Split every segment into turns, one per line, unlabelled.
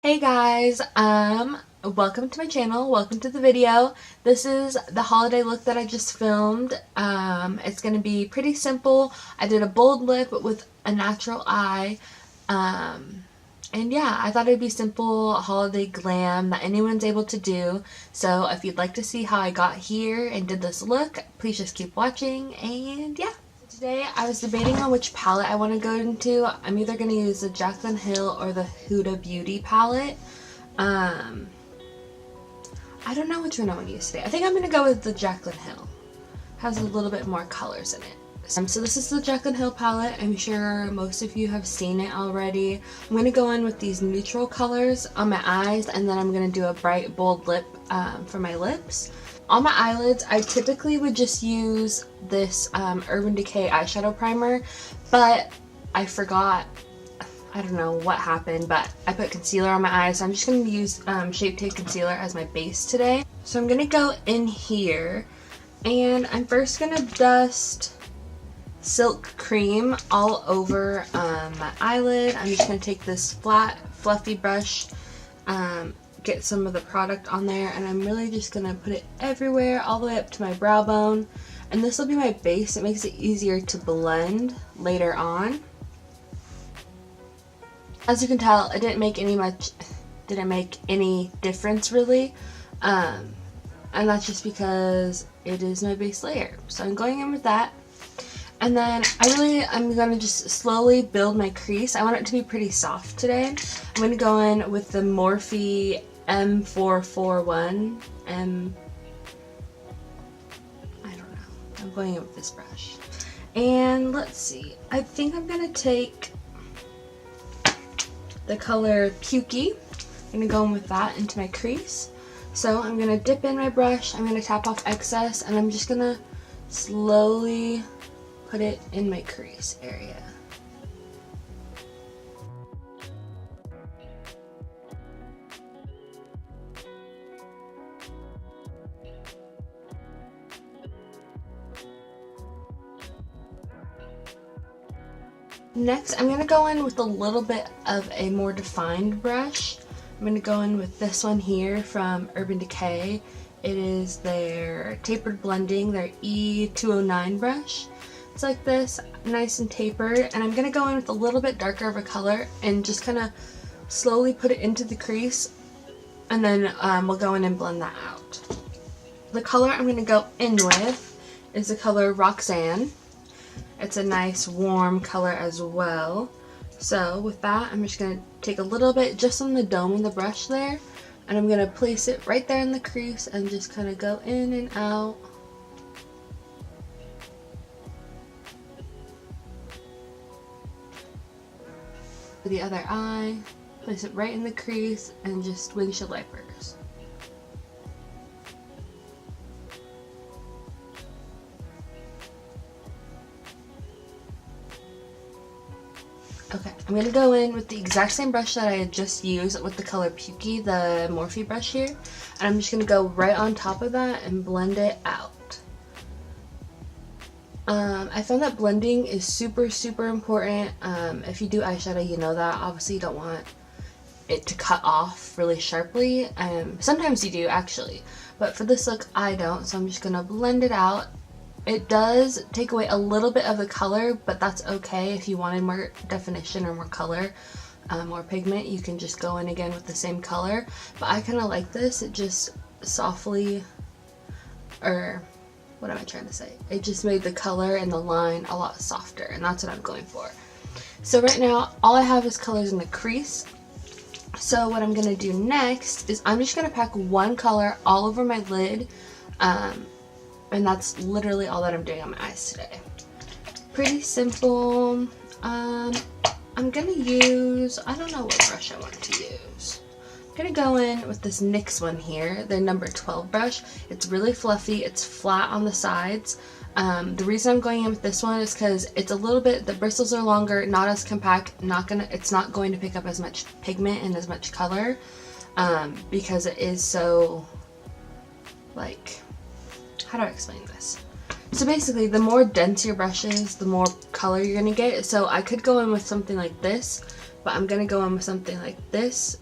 Hey guys, welcome to my channel, welcome to the video. This is the holiday look that I just filmed. It's gonna be pretty simple. I did a bold lip with a natural eye, and yeah, I thought it'd be simple holiday glam that anyone's able to do. So if you'd like to see how I got here and did this look, please just keep watching, and yeah. Today I was debating on which palette I want to go into. I'm either going to use the Jaclyn Hill or the Huda Beauty palette. I don't know which one I want to use today. I think I'm going to go with the Jaclyn Hill. Has a little bit more colors in it. So this is the Jaclyn Hill palette. I'm sure most of you have seen it already. I'm going to go in with these neutral colors on my eyes, and then I'm going to do a bright bold lip for my lips. On my eyelids, I typically would just use this Urban Decay eyeshadow primer, but I forgot. I don't know what happened, but I put concealer on my eyes, so I'm just going to use Shape Tape Concealer as my base today. So I'm going to go in here, and I'm first going to dust Silk Cream all over my eyelid. I'm just going to take this flat, fluffy brush, get some of the product on there, and I'm really just gonna put it everywhere all the way up to my brow bone, and this will be my base. It makes it easier to blend later on. As you can tell, it didn't make any difference really, and that's just because it is my base layer. So I'm going in with that, and then I'm gonna just slowly build my crease. I want it to be pretty soft today. I'm gonna go in with the Morphe M441 I don't know. I'm going in with this brush. And let's see. I think I'm gonna take the color Pukey. I'm gonna go in with that into my crease. So I'm gonna dip in my brush, I'm gonna tap off excess, and I'm just gonna slowly put it in my crease area. Next, I'm going to go in with a little bit of a more defined brush. I'm going to go in with this one here from Urban Decay. It is their Tapered Blending, their E209 brush. It's like this, nice and tapered, and I'm going to go in with a little bit darker of a color and just kind of slowly put it into the crease, and then we'll go in and blend that out. The color I'm going to go in with is the color Roxanne. It's a nice warm color as well. So with that, I'm just going to take a little bit just on the dome of the brush there, and I'm going to place it right there in the crease and just kind of go in and out. For the other eye, place it right in the crease and just windshield wipers. Okay, I'm going to go in with the exact same brush that I had just used with the color Pukey, the Morphe brush here. And I'm just going to go right on top of that and blend it out. I found that blending is super important. If you do eyeshadow, you know that. Obviously, you don't want it to cut off really sharply. Sometimes you do, actually. But for this look, I don't. So I'm just going to blend it out. It does take away a little bit of the color, but that's okay. If you wanted more definition or more color, more pigment, you can just go in again with the same color. But I kind of like this. It just softly, or what am I trying to say? It just made the color and the line a lot softer, and that's what I'm going for. So right now, all I have is colors in the crease. So what I'm going to do next is I'm just going to pack one color all over my lid. And that's literally all that I'm doing on my eyes today. Pretty simple. I'm gonna use, I don't know what brush I want to use. I'm gonna go in with this NYX one here, the number 12 brush. It's really fluffy, it's flat on the sides. The reason I'm going in with this one is because it's a little bit, the bristles are longer, not as compact, it's not going to pick up as much pigment and as much color, because it is so, like, how do I explain this? So basically, the more dense your brush is, the more color you're going to get. So I could go in with something like this, but I'm going to go in with something like this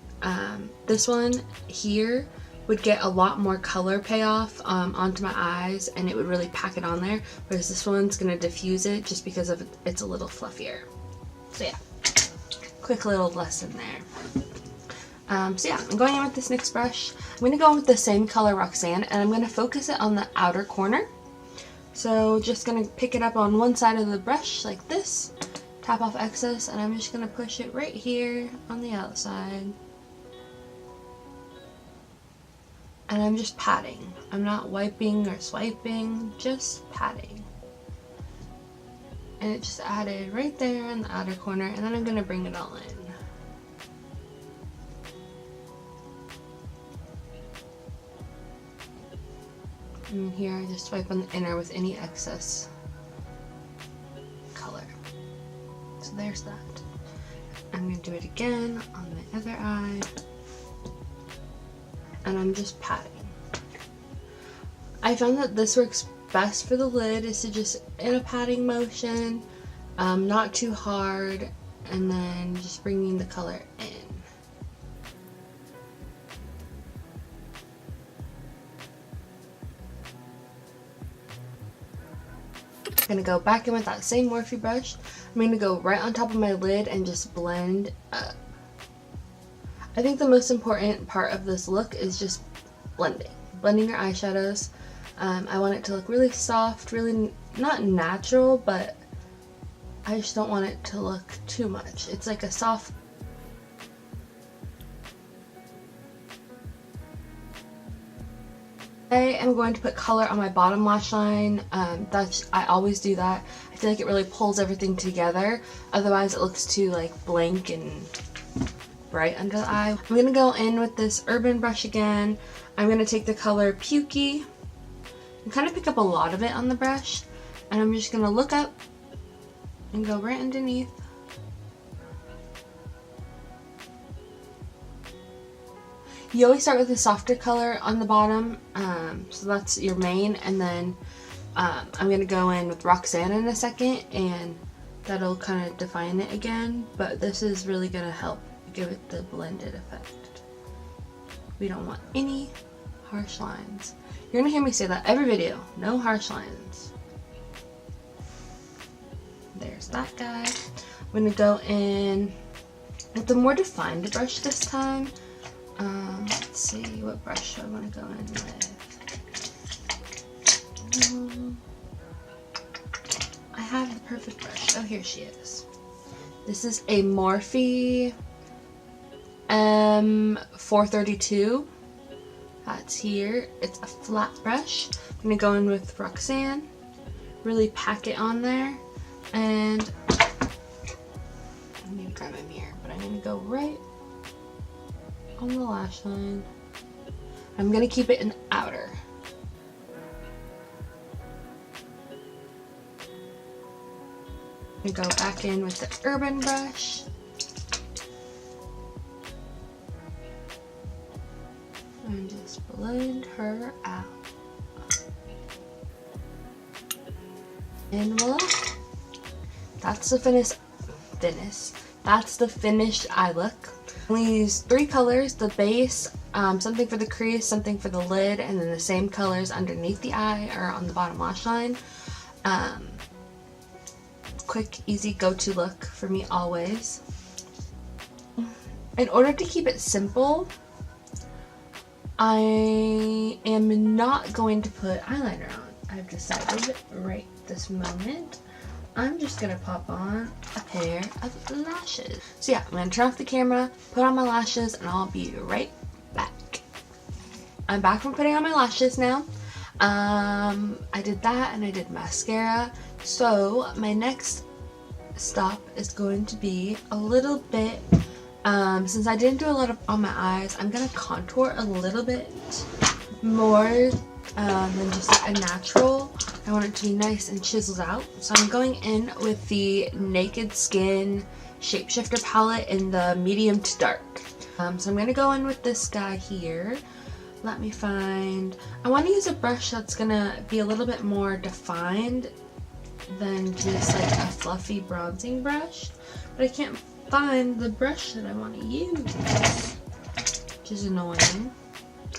This one here would get a lot more color payoff onto my eyes, and it would really pack it on there, whereas this one's gonna diffuse it just because of it's a little fluffier. So yeah, quick little lesson there. So yeah, I'm going in with this NYX brush. I'm going to go in with the same color Roxanne, and I'm going to focus it on the outer corner. So just going to pick it up on one side of the brush like this, tap off excess, and I'm just going to push it right here on the outside. And I'm just patting. I'm not wiping or swiping, just patting. And it just added right there in the outer corner, and then I'm going to bring it all in. And here I just swipe on the inner with any excess color. So there's that. I'm going to do it again on the other eye. And I'm just patting. I found that this works best for the lid, is to just in a patting motion, not too hard, and then just bringing the color in. I'm going to go back in with that same Morphe brush. I'm going to go right on top of my lid and just blend up. I think the most important part of this look is just blending your eyeshadows. I want it to look really soft, really not natural, but I just don't want it to look too much. It's like a soft I am going to put color on my bottom lash line. I always do that. I feel like it really pulls everything together. Otherwise it looks too like blank and bright under the eye. I'm going to go in with this Urban brush again. I'm going to take the color Pukey and kind of pick up a lot of it on the brush. And I'm just going to look up and go right underneath. You always start with a softer color on the bottom, so that's your main, and then I'm going to go in with Roxanne in a second, and that'll kind of define it again, but this is really going to help give it the blended effect. We don't want any harsh lines. You're going to hear me say that every video, no harsh lines. There's that guy. I'm going to go in with the more defined brush this time. Let's see, what brush do I want to go in with? I have the perfect brush. Oh, here she is. This is a Morphe M432. That's here. It's a flat brush. I'm going to go in with Roxanne. Really pack it on there. And I need to grab my mirror, but I'm going to go right on the lash line. I'm going to keep it in the outer. I'm going to go back in with the Urban brush. And just blend her out. And voila. That's the That's the finished eye look. I'm going to use 3 colors, the base, something for the crease, something for the lid, and then the same colors underneath the eye or on the bottom lash line. Quick, easy go-to look for me always. In order to keep it simple, I am not going to put eyeliner on. I've decided right this moment. I'm just going to pop on a pair of lashes. So yeah, I'm going to turn off the camera, put on my lashes, and I'll be right back. I'm back from putting on my lashes now. I did that and I did mascara. So my next stop is going to be a little bit, since I didn't do a lot on my eyes, I'm going to contour a little bit more than just like a natural. I want it to be nice and chiseled out. So I'm going in with the Naked Skin Shapeshifter palette in the medium to dark. So I'm going to go in with this guy here. Let me find, I want to use a brush that's going to be a little bit more defined than just like a fluffy bronzing brush. But I can't find the brush that I want to use. which is annoying.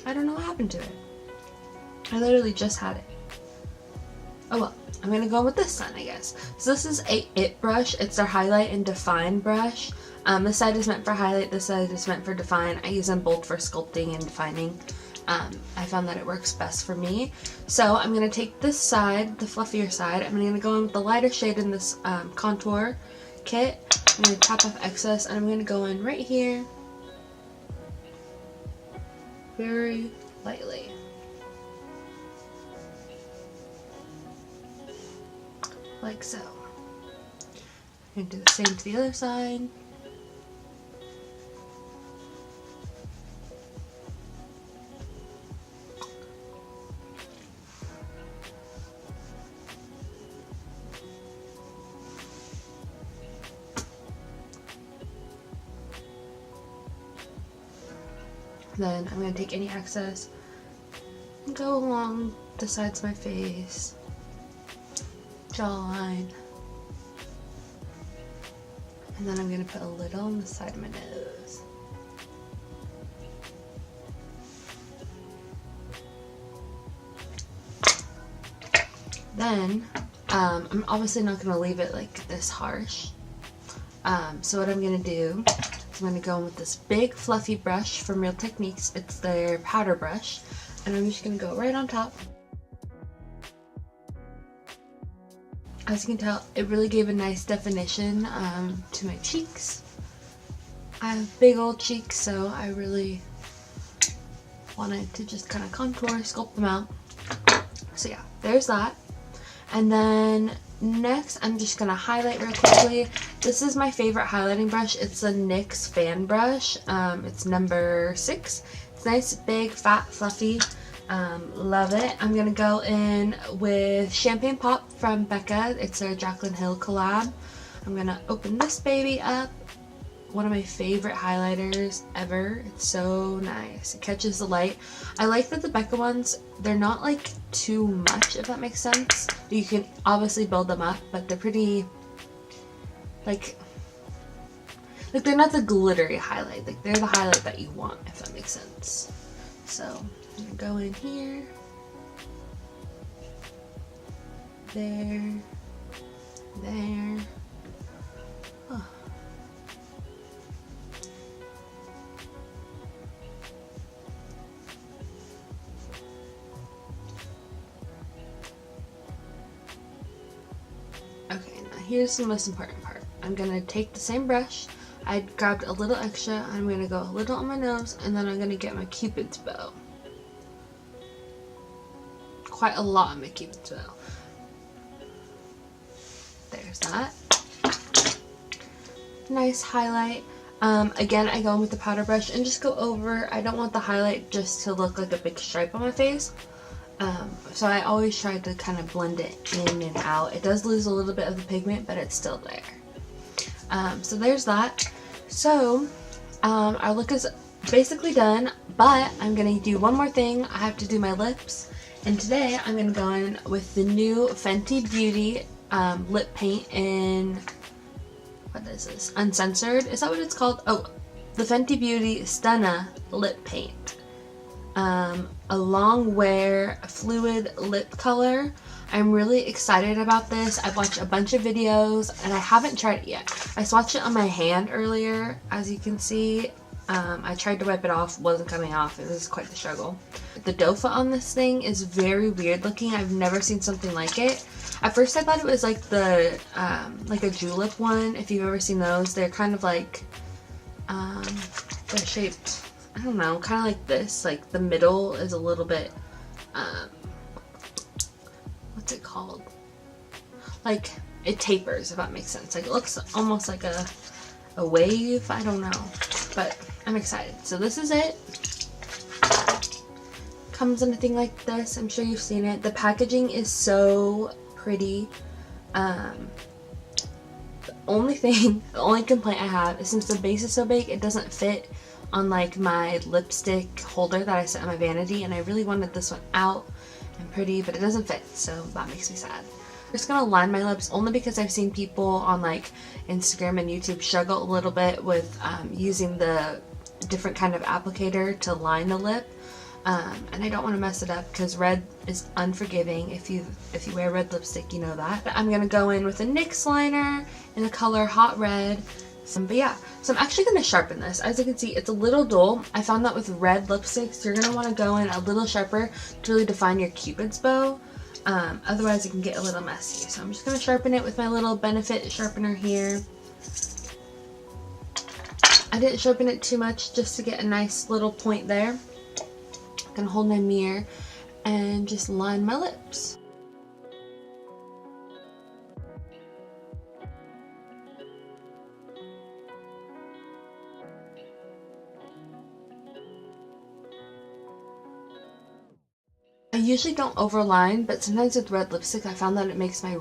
I don't know what happened to it. I literally just had it. Oh well, I'm gonna go with this one, I guess. So this is a It brush. It's their highlight and define brush. This side is meant for highlight, this side is meant for define. I use them both for sculpting and defining. I found that it works best for me. So I'm gonna take this side, the fluffier side, I'm gonna go in with the lighter shade in this contour kit. I'm gonna tap off excess and I'm gonna go in right here, very lightly. Like so. I'm gonna do the same to the other side. Then I'm going to take any excess and go along the sides of my face, jawline, and then I'm going to put a little on the side of my nose. Then, I'm obviously not going to leave it like this harsh. So what I'm going to do, I'm going to go in with this big fluffy brush from Real Techniques. It's their powder brush, and I'm just going to go right on top. As you can tell, it really gave a nice definition to my cheeks. I have big old cheeks, so I really wanted to just kind of contour, sculpt them out. So yeah, there's that. And then next, I'm just going to highlight real quickly. This is my favorite highlighting brush. It's the NYX fan brush. It's number 6. It's nice, big, fat, fluffy. Love it. I'm going to go in with Champagne Pop from Becca. It's their Jaclyn Hill collab. I'm going to open this baby up. One of my favorite highlighters ever. It's so nice. It catches the light. I like that the Becca ones, they're not like too much, if that makes sense. You can obviously build them up, but they're pretty like they're not the glittery highlight. Like they're the highlight that you want, if that makes sense. So I'm gonna go in here, there, there. Oh. Okay, now here's the most important part. I'm gonna take the same brush. I grabbed a little extra. I'm gonna go a little on my nose, and then I'm gonna get my Cupid's bow. Quite a lot on my Cupid's bow. There's that. Nice highlight. Again, I go in with the powder brush and just go over. I don't want the highlight just to look like a big stripe on my face. So I always try to kind of blend it in and out. It does lose a little bit of the pigment, but it's still there. So there's that. So our look is basically done, but I'm gonna do one more thing. I have to do my lips, and today I'm gonna go in with the new Fenty Beauty lip paint in, what is this, Uncensored? Is that what it's called? Oh, the Fenty Beauty Stunna lip paint. A long wear fluid lip color. I'm really excited about this. I've watched a bunch of videos and I haven't tried it yet. I swatched it on my hand earlier, as you can see. I tried to wipe it off, wasn't coming off. It was quite the struggle. The doe foot on this thing is very weird looking. I've never seen something like it. At first I thought it was like the like a julep one, if you've ever seen those. They're kind of like they're shaped, I don't know, kind of like this. Like the middle is a little bit what's it called? Like it tapers, if that makes sense. Like it looks almost like a wave. I don't know, but I'm excited. So this is it. Comes in a thing like this. I'm sure you've seen it. The packaging is so pretty. The only complaint I have is since the base is so big, it doesn't fit on like my lipstick holder that I set on my vanity, and I really wanted this one out and pretty, but it doesn't fit, so that makes me sad. I'm just gonna line my lips only because I've seen people on like Instagram and YouTube struggle a little bit with using the different kind of applicator to line the lip. And I don't want to mess it up because red is unforgiving. If you wear red lipstick, you know that. I'm going to go in with a NYX liner in the color Hot Red. But yeah, so I'm actually going to sharpen this. As you can see, it's a little dull. I found that with red lipsticks, you're going to want to go in a little sharper to really define your Cupid's bow. Otherwise, it can get a little messy. So I'm just going to sharpen it with my little Benefit sharpener here. I didn't sharpen it too much just to get a nice little point there. I'm going to hold my mirror and just line my lips. I usually don't overline, but sometimes with red lipstick I found that it makes my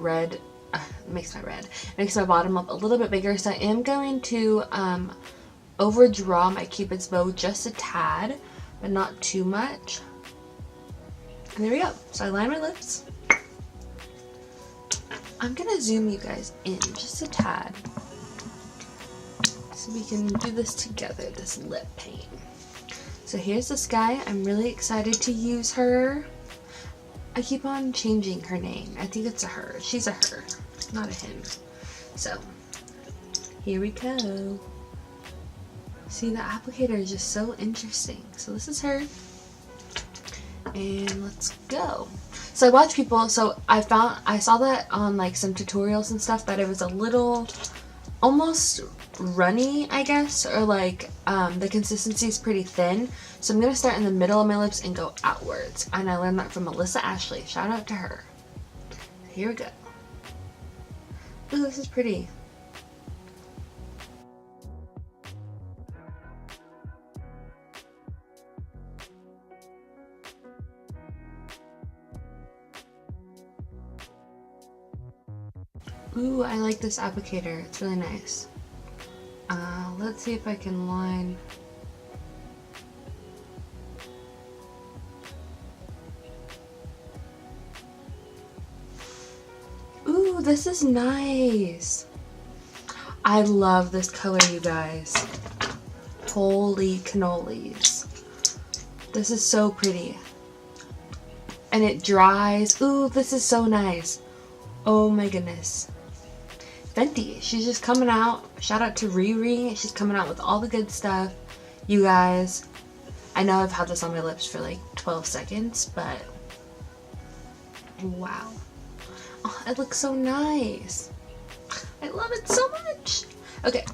bottom up a little bit bigger, so I am going to overdraw my Cupid's bow just a tad, but not too much. And there we go. So I line my lips. I'm gonna zoom you guys in just a tad so we can do this together, this lip paint. So here's this guy. I'm really excited to use her. I keep on changing her name. I think it's a her. She's a her, not a him. So here we go. See, the applicator is just so interesting. So this is her. And let's go. So I watch people, so I saw that on like some tutorials and stuff that it was a little almost runny, I guess, or like the consistency is pretty thin. So I'm gonna start in the middle of my lips and go outwards. And I learned that from Melissa Ashley. Shout out to her. Here we go. Ooh, this is pretty. Ooh, I like this applicator. It's really nice. Let's see if I can line. Ooh, this is nice. I love this color, you guys. Holy cannolis. This is so pretty. And it dries. Ooh, this is so nice. Oh my goodness. Fenty, she's just coming out. Shout out to Riri. She's coming out with all the good stuff. You guys, I know I've had this on my lips for like 12 seconds, but wow. Oh, it looks so nice. I love it so much. Okay,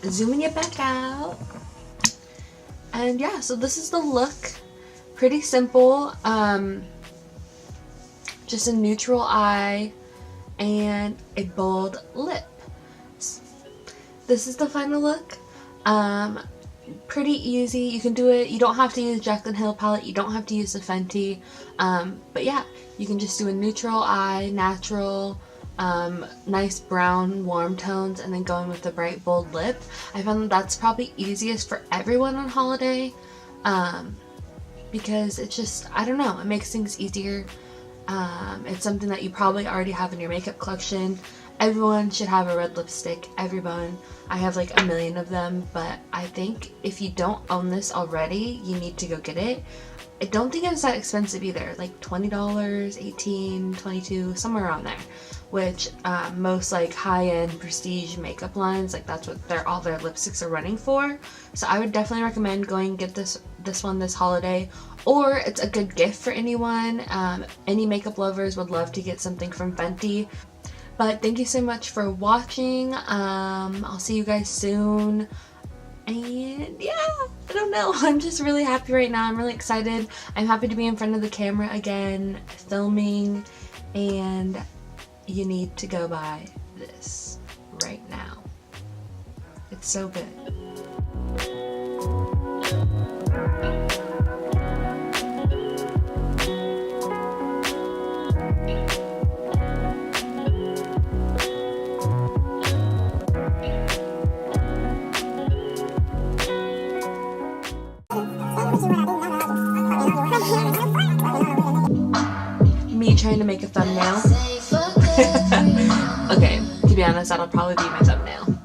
zooming it back out. And yeah, so this is the look. Pretty simple. Just a neutral eye and a bold lip. This is the final look. Pretty easy. You can do it. You don't have to use Jaclyn Hill palette. You don't have to use the Fenty. But yeah, you can just do a neutral eye, natural, nice brown warm tones, and then going with the bright bold lip. I found that that's probably easiest for everyone on holiday, because it's just, I don't know, it makes things easier. It's something that you probably already have in your makeup collection. Everyone should have a red lipstick, everyone. I have like a million of them, but I think if you don't own this already, you need to go get it. I don't think it's that expensive either, like $20, $18, $22, somewhere around there, which most like high-end prestige makeup lines, like that's what all their lipsticks are running for. So I would definitely recommend going and get this one this holiday, or it's a good gift for anyone. Any makeup lovers would love to get something from Fenty. But thank you so much for watching. I'll see you guys soon. And yeah, I don't know. I'm just really happy right now. I'm really excited. I'm happy to be in front of the camera again, filming. And you need to go buy this right now. It's so good. Me trying to make a thumbnail. Okay, to be honest, that'll probably be my thumbnail.